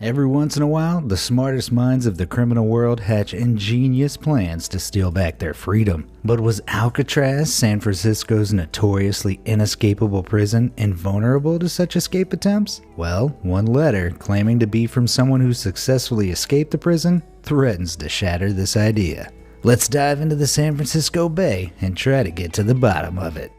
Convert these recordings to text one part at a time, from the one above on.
Every once in a while, the smartest minds of the criminal world hatch ingenious plans to steal back their freedom. But was Alcatraz, San Francisco's notoriously inescapable prison, invulnerable to such escape attempts? Well, one letter, claiming to be from someone who successfully escaped the prison, threatens to shatter this idea. Let's dive into the San Francisco Bay and try to get to the bottom of it.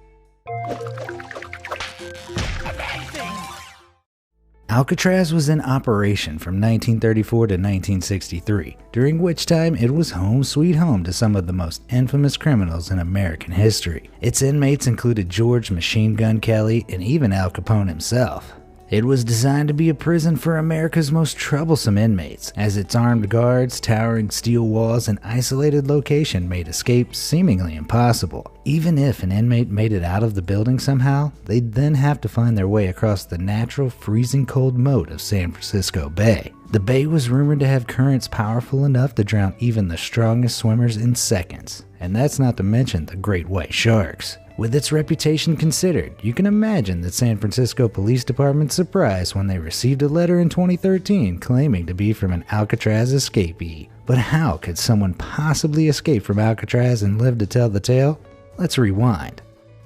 Alcatraz was in operation from 1934 to 1963, during which time it was home sweet home to some of the most infamous criminals in American history. Its inmates included George Machine Gun Kelly and even Al Capone himself. It was designed to be a prison for America's most troublesome inmates, as its armed guards, towering steel walls, and isolated location made escape seemingly impossible. Even if an inmate made it out of the building somehow, they'd then have to find their way across the natural freezing cold moat of San Francisco Bay. The bay was rumored to have currents powerful enough to drown even the strongest swimmers in seconds, and that's not to mention the great white sharks. With its reputation considered, you can imagine the San Francisco Police Department's surprise when they received a letter in 2013 claiming to be from an Alcatraz escapee. But how could someone possibly escape from Alcatraz and live to tell the tale? Let's rewind.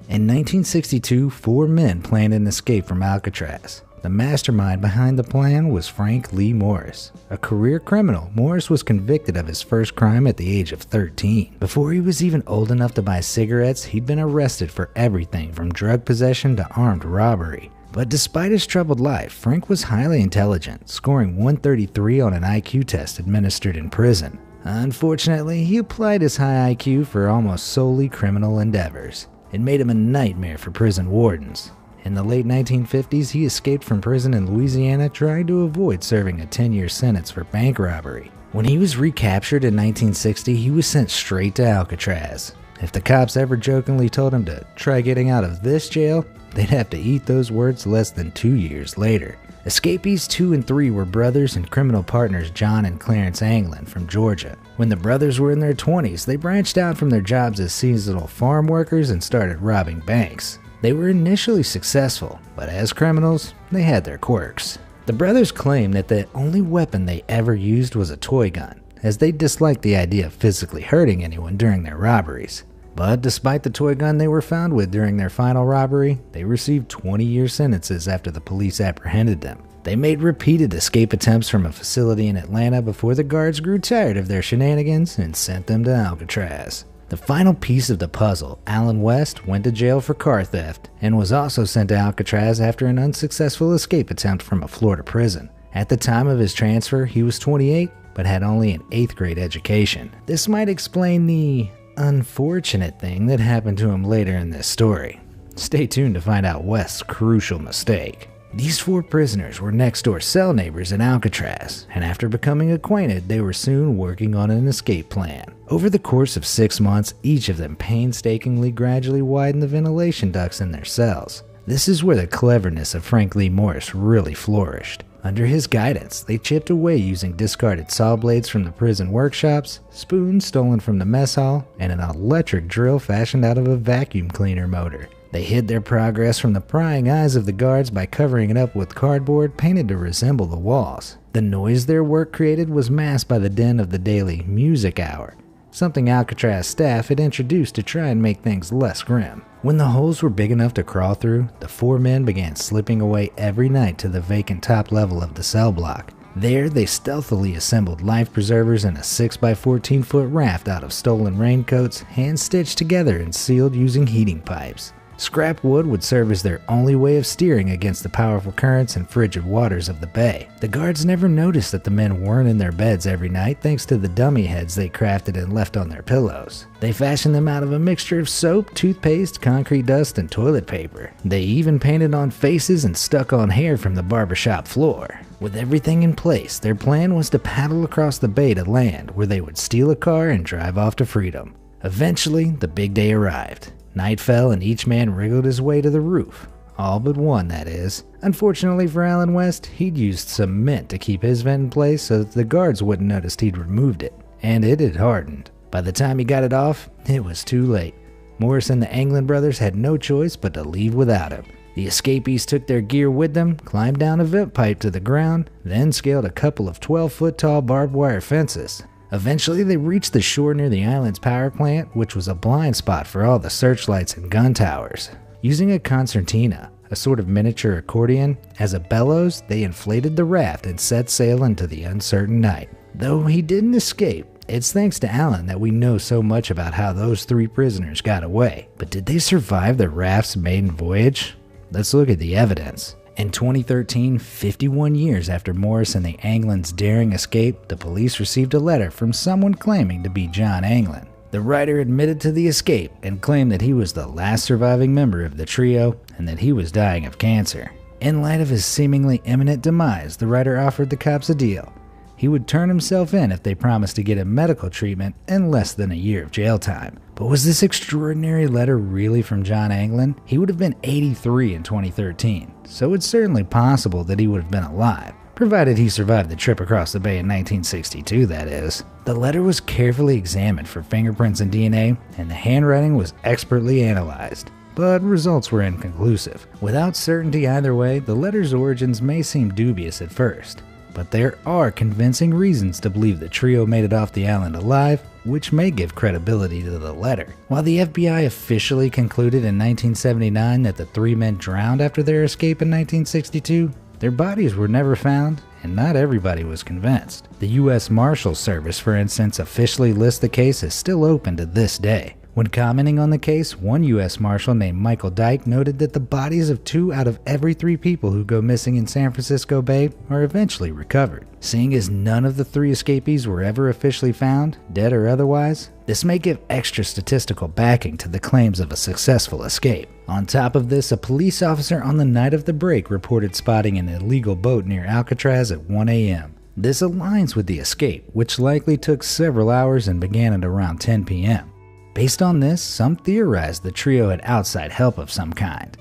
In 1962, 4 men planned an escape from Alcatraz. The mastermind behind the plan was Frank Lee Morris. A career criminal, Morris was convicted of his first crime at the age of 13. Before he was even old enough to buy cigarettes, he'd been arrested for everything from drug possession to armed robbery. But despite his troubled life, Frank was highly intelligent, scoring 133 on an IQ test administered in prison. Unfortunately, he applied his high IQ for almost solely criminal endeavors. It made him a nightmare for prison wardens. In the late 1950s, he escaped from prison in Louisiana, trying to avoid serving a 10-year sentence for bank robbery. When he was recaptured in 1960, he was sent straight to Alcatraz. If the cops ever jokingly told him to try getting out of this jail, they'd have to eat those words less than 2 years later. Escapees 2 and 3 were brothers and criminal partners John and Clarence Anglin from Georgia. When the brothers were in their 20s, they branched out from their jobs as seasonal farm workers and started robbing banks. They were initially successful, but as criminals, they had their quirks. The brothers claimed that the only weapon they ever used was a toy gun, as they disliked the idea of physically hurting anyone during their robberies. But despite the toy gun they were found with during their final robbery, they received 20-year sentences after the police apprehended them. They made repeated escape attempts from a facility in Atlanta before the guards grew tired of their shenanigans and sent them to Alcatraz. The final piece of the puzzle, Alan West, went to jail for car theft and was also sent to Alcatraz after an unsuccessful escape attempt from a Florida prison. At the time of his transfer, he was 28, but had only an 8th grade education. This might explain the unfortunate thing that happened to him later in this story. Stay tuned to find out West's crucial mistake. These 4 prisoners were next-door cell neighbors in Alcatraz, and after becoming acquainted, they were soon working on an escape plan. Over the course of 6 months, each of them painstakingly gradually widened the ventilation ducts in their cells. This is where the cleverness of Frank Lee Morris really flourished. Under his guidance, they chipped away using discarded saw blades from the prison workshops, spoons stolen from the mess hall, and an electric drill fashioned out of a vacuum cleaner motor. They hid their progress from the prying eyes of the guards by covering it up with cardboard painted to resemble the walls. The noise their work created was masked by the din of the daily music hour, something Alcatraz staff had introduced to try and make things less grim. When the holes were big enough to crawl through, the 4 men began slipping away every night to the vacant top level of the cell block. There, they stealthily assembled life preservers in a 6x14-foot raft out of stolen raincoats, hand-stitched together and sealed using heating pipes. Scrap wood would serve as their only way of steering against the powerful currents and frigid waters of the bay. The guards never noticed that the men weren't in their beds every night thanks to the dummy heads they crafted and left on their pillows. They fashioned them out of a mixture of soap, toothpaste, concrete dust, and toilet paper. They even painted on faces and stuck on hair from the barbershop floor. With everything in place, their plan was to paddle across the bay to land, where they would steal a car and drive off to freedom. Eventually, the big day arrived. Night fell and each man wriggled his way to the roof. All but one, that is. Unfortunately for Alan West, he'd used cement to keep his vent in place so that the guards wouldn't notice he'd removed it. And it had hardened. By the time he got it off, it was too late. Morris and the Anglin brothers had no choice but to leave without him. The escapees took their gear with them, climbed down a vent pipe to the ground, then scaled a couple of 12-foot tall barbed wire fences. Eventually, they reached the shore near the island's power plant, which was a blind spot for all the searchlights and gun towers. Using a concertina, a sort of miniature accordion, as a bellows, they inflated the raft and set sail into the uncertain night. Though he didn't escape, it's thanks to Allen that we know so much about how those 3 prisoners got away. But did they survive the raft's maiden voyage? Let's look at the evidence. In 2013, 51 years after Morris and the Anglins' daring escape, the police received a letter from someone claiming to be John Anglin. The writer admitted to the escape and claimed that he was the last surviving member of the trio and that he was dying of cancer. In light of his seemingly imminent demise, the writer offered the cops a deal. He would turn himself in if they promised to get him medical treatment and less than a year of jail time. But was this extraordinary letter really from John Anglin? He would have been 83 in 2013, so it's certainly possible that he would have been alive, provided he survived the trip across the bay in 1962, that is. The letter was carefully examined for fingerprints and DNA, and the handwriting was expertly analyzed. But results were inconclusive. Without certainty either way, the letter's origins may seem dubious at first. But there are convincing reasons to believe the trio made it off the island alive, which may give credibility to the letter. While the FBI officially concluded in 1979 that the 3 men drowned after their escape in 1962, their bodies were never found, and not everybody was convinced. The U.S. Marshals Service, for instance, officially lists the case as still open to this day. When commenting on the case, one U.S. Marshal named Michael Dyke noted that the bodies of 2 out of every 3 people who go missing in San Francisco Bay are eventually recovered. Seeing as none of the 3 escapees were ever officially found, dead or otherwise, this may give extra statistical backing to the claims of a successful escape. On top of this, a police officer on the night of the break reported spotting an illegal boat near Alcatraz at 1 a.m. This aligns with the escape, which likely took several hours and began at around 10 p.m. Based on this, some theorized the trio had outside help of some kind.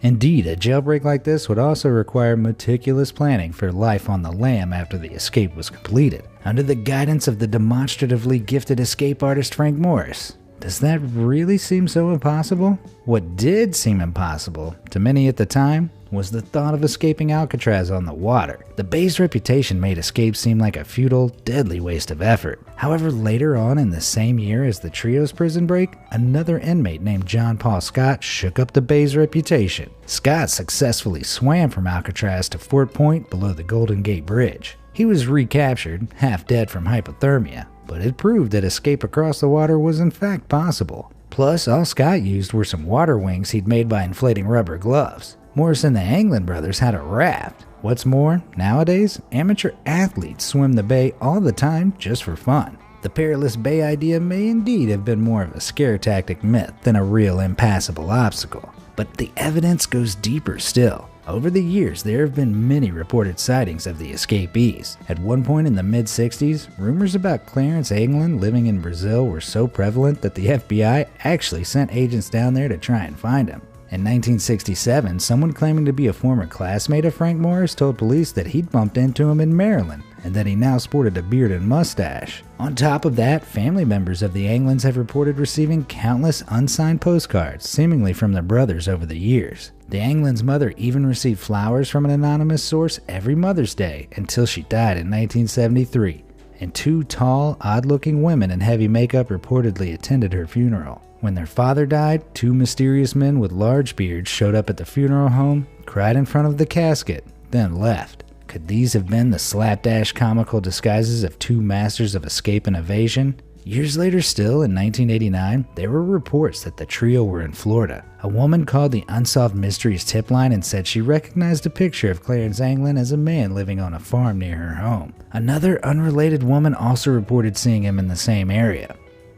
Indeed, a jailbreak like this would also require meticulous planning for life on the lam after the escape was completed, under the guidance of the demonstratively gifted escape artist Frank Morris. Does that really seem so impossible? What did seem impossible, to many at the time, was the thought of escaping Alcatraz on the water. The bay's reputation made escape seem like a futile, deadly waste of effort. However, later on in the same year as the trio's prison break, another inmate named John Paul Scott shook up the bay's reputation. Scott successfully swam from Alcatraz to Fort Point below the Golden Gate Bridge. He was recaptured, half dead from hypothermia, but it proved that escape across the water was in fact possible. Plus, all Scott used were some water wings he'd made by inflating rubber gloves. Morris and the Anglin brothers had a raft. What's more, nowadays, amateur athletes swim the bay all the time just for fun. The perilous bay idea may indeed have been more of a scare tactic myth than a real impassable obstacle. But the evidence goes deeper still. Over the years, there have been many reported sightings of the escapees. At one point in the mid-60s, rumors about Clarence Anglin living in Brazil were so prevalent that the FBI actually sent agents down there to try and find him. In 1967, someone claiming to be a former classmate of Frank Morris told police that he'd bumped into him in Maryland and that he now sported a beard and mustache. On top of that, family members of the Anglins have reported receiving countless unsigned postcards, seemingly from their brothers over the years. The Anglins' mother even received flowers from an anonymous source every Mother's Day until she died in 1973, and 2 tall, odd-looking women in heavy makeup reportedly attended her funeral. When their father died, 2 mysterious men with large beards showed up at the funeral home, cried in front of the casket, then left. Could these have been the slapdash comical disguises of 2 masters of escape and evasion? Years later still, in 1989, there were reports that the trio were in Florida. A woman called the Unsolved Mysteries tip line and said she recognized a picture of Clarence Anglin as a man living on a farm near her home. Another unrelated woman also reported seeing him in the same area.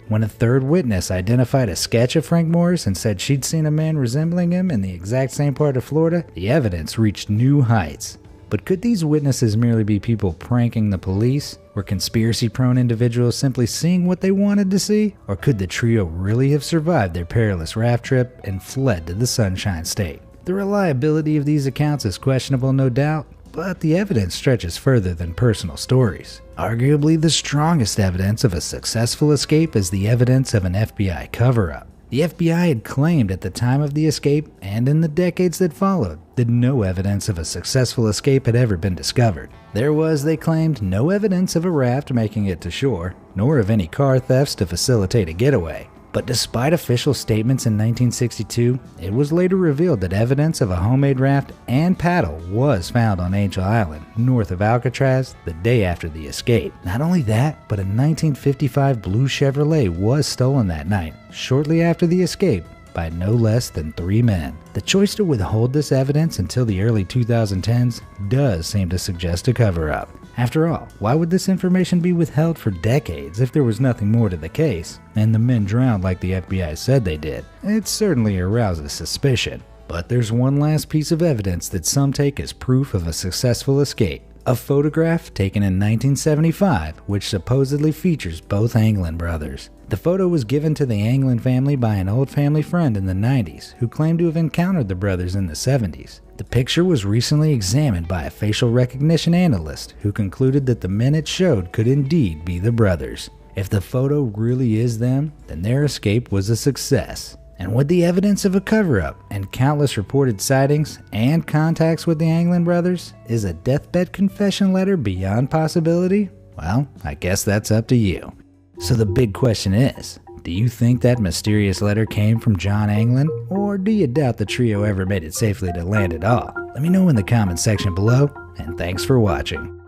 When a third witness identified a sketch of Frank Morris and said she'd seen a man resembling him in the exact same part of Florida, the evidence reached new heights. But could these witnesses merely be people pranking the police? Were conspiracy-prone individuals simply seeing what they wanted to see? Or could the trio really have survived their perilous raft trip and fled to the Sunshine State? The reliability of these accounts is questionable, no doubt, but the evidence stretches further than personal stories. Arguably the strongest evidence of a successful escape is the evidence of an FBI cover-up. The FBI had claimed at the time of the escape and in the decades that followed that no evidence of a successful escape had ever been discovered. There was, they claimed, no evidence of a raft making it to shore, nor of any car thefts to facilitate a getaway. But despite official statements in 1962, it was later revealed that evidence of a homemade raft and paddle was found on Angel Island, north of Alcatraz, the day after the escape. Not only that, but a 1955 blue Chevrolet was stolen that night, shortly after the escape, by no less than 3 men. The choice to withhold this evidence until the early 2010s does seem to suggest a cover-up. After all, why would this information be withheld for decades if there was nothing more to the case, and the men drowned like the FBI said they did? It certainly arouses suspicion. But there's one last piece of evidence that some take as proof of a successful escape. A photograph taken in 1975, which supposedly features both Anglin brothers. The photo was given to the Anglin family by an old family friend in the 90s who claimed to have encountered the brothers in the 70s. The picture was recently examined by a facial recognition analyst who concluded that the men it showed could indeed be the brothers. If the photo really is them, then their escape was a success. And with the evidence of a cover-up and countless reported sightings and contacts with the Anglin brothers, is a deathbed confession letter beyond possibility? Well, I guess that's up to you. So the big question is, do you think that mysterious letter came from John Anglin, or do you doubt the trio ever made it safely to land at all? Let me know in the comment section below, and thanks for watching.